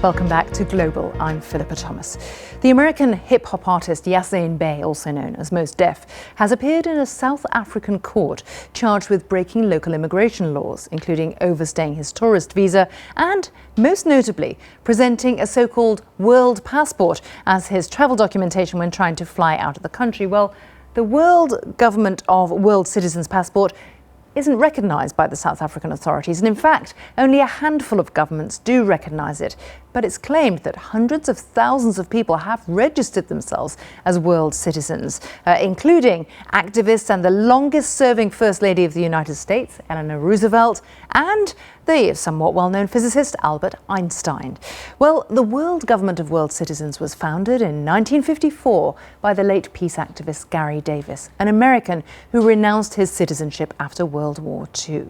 Welcome back to Global. I'm Philippa Thomas. The American hip-hop artist Yasin Bey, also known as Mos Def, has appeared in a South African court charged with breaking local immigration laws, including overstaying his tourist visa and, most notably, presenting a so-called world passport as his travel documentation when trying to fly out of the country. Well, the World Government of World Citizens passport isn't recognised by the South African authorities, and in fact only a handful of governments do recognise it. But it's claimed that hundreds of thousands of people have registered themselves as world citizens, including activists and the longest serving First Lady of the United States, Eleanor Roosevelt, and the somewhat well-known physicist Albert Einstein. Well, the World Government of World Citizens was founded in 1954 by the late peace activist Gary Davis, an American who renounced his citizenship after World War II.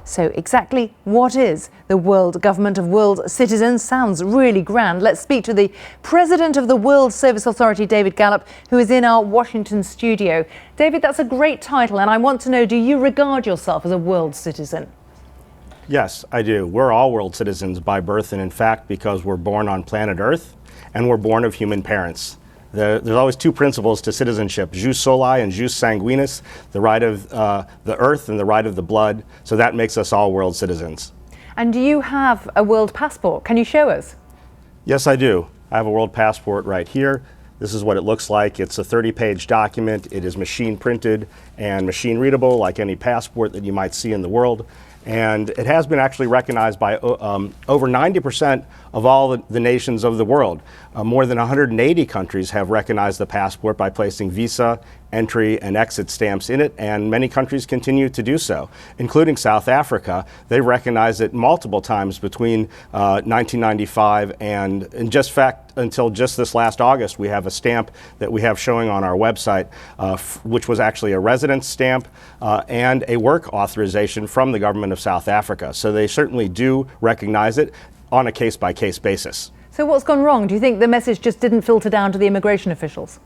So exactly what is the World Government of World Citizens? Sounds really grand. Let's speak to the President of the World Service Authority, David Gallup, who is in our Washington studio. David, that's a great title, and I want to know, do you regard yourself as a world citizen? Yes, I do. We're all world citizens by birth, and in fact, because we're born on planet Earth and we're born of human parents. There's always two principles to citizenship, jus soli and jus sanguinis, the right of the earth and the right of the blood. So that makes us all world citizens. And do you have a world passport? Can you show us? Yes, I do. I have a world passport right here. This is what it looks like. It's a 30-page document. It is machine printed and machine readable like any passport that you might see in the world. And it has been actually recognized by over 90% of all the nations of the world. More than 180 countries have recognized the passport by placing visa, entry, and exit stamps in it, and many countries continue to do so, including South Africa. They recognized it multiple times between 1995 and until just this last August. We have a stamp that we have showing on our website, which was actually a residence stamp and a work authorization from the government of South Africa. So they certainly do recognize it on a case-by-case basis. So what's gone wrong? Do you think the message just didn't filter down to the immigration officials?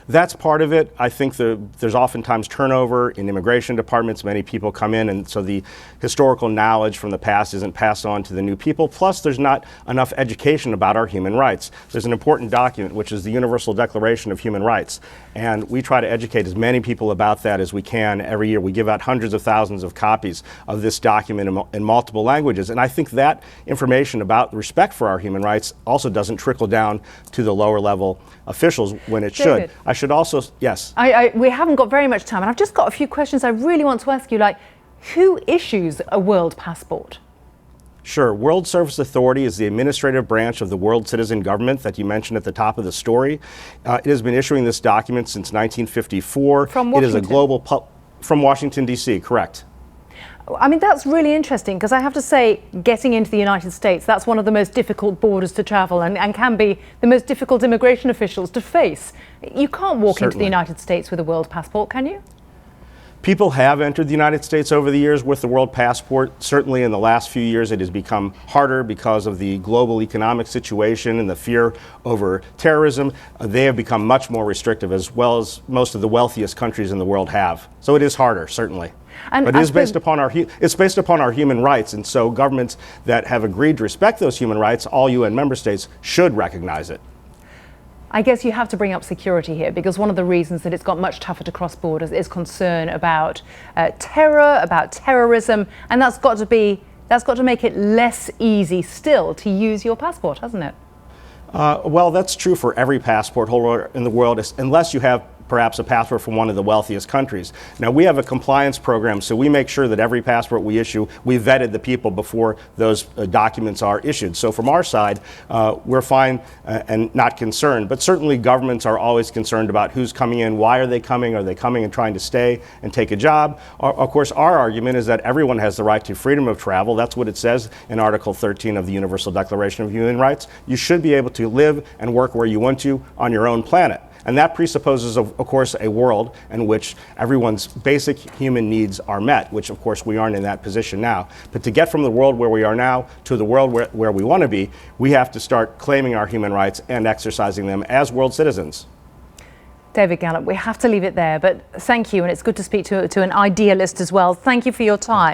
That's part of it. I think there's oftentimes turnover in immigration departments. Many people come in, and so the historical knowledge from the past isn't passed on to the new people. Plus, there's not enough education about our human rights. There's an important document, which is the Universal Declaration of Human Rights, and we try to educate as many people about that as we can every year. We give out hundreds of thousands of copies of this document in multiple languages, and I think that information about respect for our human rights also doesn't trickle down to the lower level officials when it should. I should also, yes. We haven't got very much time, and I've just got a few questions I really want to ask you, like, who issues a world passport? Sure. World Service Authority is the administrative branch of the world citizen government that you mentioned at the top of the story. It has been issuing this document since 1954. From Washington? It is a global, from Washington, D.C., correct. I mean, that's really interesting, because I have to say, getting into the United States, that's one of the most difficult borders to travel and can be the most difficult immigration officials to face. You can't walk into the United States with a world passport, can you? People have entered the United States over the years with the world passport. Certainly in the last few years it has become harder because of the global economic situation and the fear over terrorism. They have become much more restrictive, as well as most of the wealthiest countries in the world have. So it is harder, certainly. But it is based upon it's based upon our human rights, and so governments that have agreed to respect those human rights, all UN member states, should recognize it. I guess you have to bring up security here, because one of the reasons that it's got much tougher to cross borders is concern about terror, about terrorism, and that's got to make it less easy still to use your passport, hasn't it? Well, that's true for every passport holder in the world, unless you have perhaps a passport from one of the wealthiest countries. Now, we have a compliance program, so we make sure that every passport we issue, we vetted the people before those documents are issued. So from our side, we're fine and not concerned, but certainly governments are always concerned about who's coming in, why are they coming and trying to stay and take a job. Of course, our argument is that everyone has the right to freedom of travel. That's what it says in Article 13 of the Universal Declaration of Human Rights. You should be able to live and work where you want to on your own planet. And that presupposes, of course, a world in which everyone's basic human needs are met, which, of course, we aren't in that position now. But to get from the world where we are now to the world where we want to be, we have to start claiming our human rights and exercising them as world citizens. David Gallup, we have to leave it there, but thank you, and it's good to speak to an idealist as well. Thank you for your time.